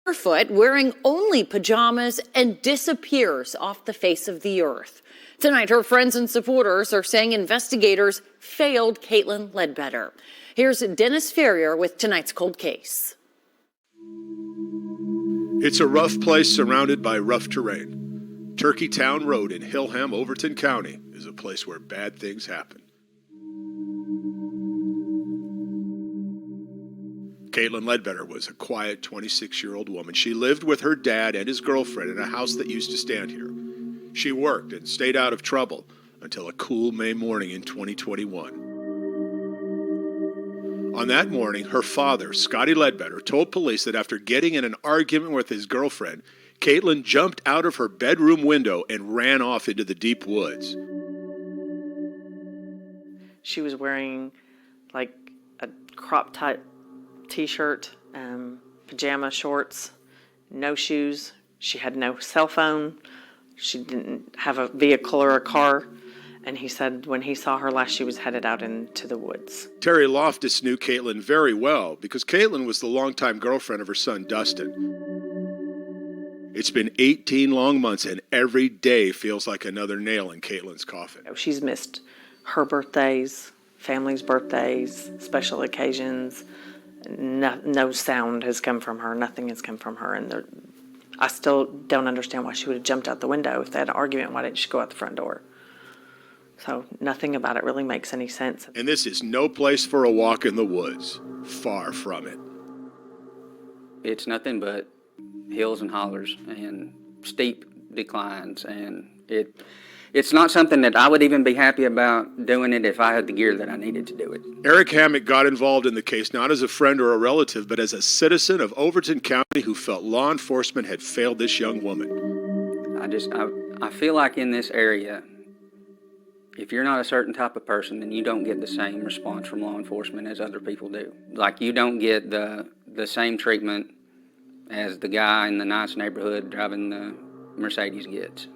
Barefoot, wearing only pajamas, and disappears off the face of the earth. Tonight, her friends and supporters are saying investigators failed Kaitlyn Ledbetter. Here's Dennis Ferrier with tonight's cold case. It's a rough place surrounded by rough terrain. Turkey Town Road in Hillham, Overton County is a place where bad things happen. Kaitlyn Ledbetter was a quiet 26-year-old woman. She lived with her dad and his girlfriend in a house that used to stand here. She worked and stayed out of trouble until a cool May morning in 2021. On that morning, her father, Scotty Ledbetter, told police that after getting in an argument with his girlfriend, Kaitlyn jumped out of her bedroom window and ran off into the deep woods. She was wearing like a crop type t-shirt, pajama shorts, no shoes. She had no cell phone. She didn't have a vehicle or a car. And he said when he saw her last, she was headed out into the woods. Terry Loftus knew Kaitlyn very well because Kaitlyn was the longtime girlfriend of her son, Dustin. It's been 18 long months, and every day feels like another nail in Kaitlyn's coffin. She's missed her birthdays, family's birthdays, special occasions. No sound has come from her. Nothing has come from her. And I still don't understand why she would have jumped out the window. If they had an argument, why didn't she go out the front door? So nothing about it really makes any sense. And this is no place for a walk in the woods. Far from it. It's nothing but hills and hollers and steep declines, and it's not something that I would even be happy about doing it if I had the gear that I needed to do it. Eric Hammock got involved in the case not as a friend or a relative, but as a citizen of Overton County who felt law enforcement had failed this young woman. I feel like in this area, if you're not a certain type of person, then you don't get the same response from law enforcement as other people do. Like, you don't get the same treatment as the guy in the nice neighborhood driving the Mercedes gets.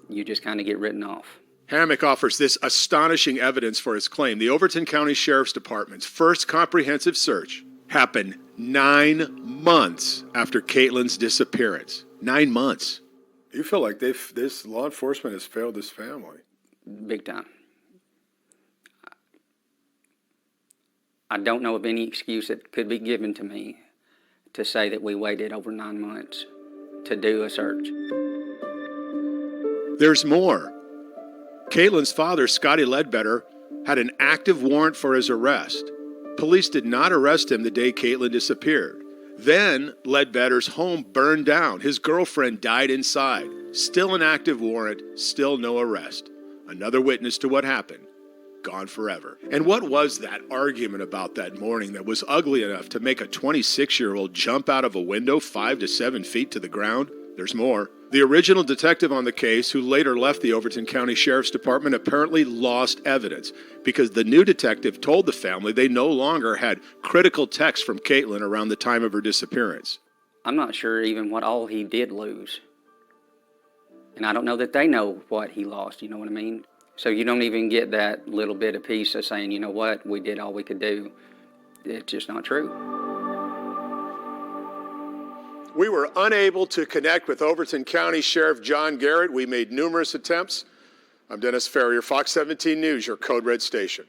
You just kind of get written off. Hammock offers this astonishing evidence for his claim. The Overton County Sheriff's Department's first comprehensive search happened 9 months after Kaitlyn's disappearance. 9 months. You feel like this law enforcement has failed this family? Big time. I don't know of any excuse that could be given to me to say that we waited over 9 months to do a search. There's more. Kaitlyn's father, Scotty Ledbetter, had an active warrant for his arrest. Police did not arrest him the day Kaitlyn disappeared. Then Ledbetter's home burned down. His girlfriend died inside. Still an active warrant, still no arrest. Another witness to what happened. Gone forever. And what was that argument about that morning that was ugly enough to make a 26-year-old jump out of a window 5 to 7 feet to the ground? There's more. The original detective on the case, who later left the Overton County Sheriff's Department, apparently lost evidence because the new detective told the family they no longer had critical texts from Kaitlyn around the time of her disappearance. I'm not sure even what all he did lose. And I don't know that they know what he lost, you know what I mean? So you don't even get that little bit of peace of saying, you know what, we did all we could do. It's just not true. We were unable to connect with Overton County Sheriff John Garrett. We made numerous attempts. I'm Dennis Ferrier, Fox 17 News, your Code Red station.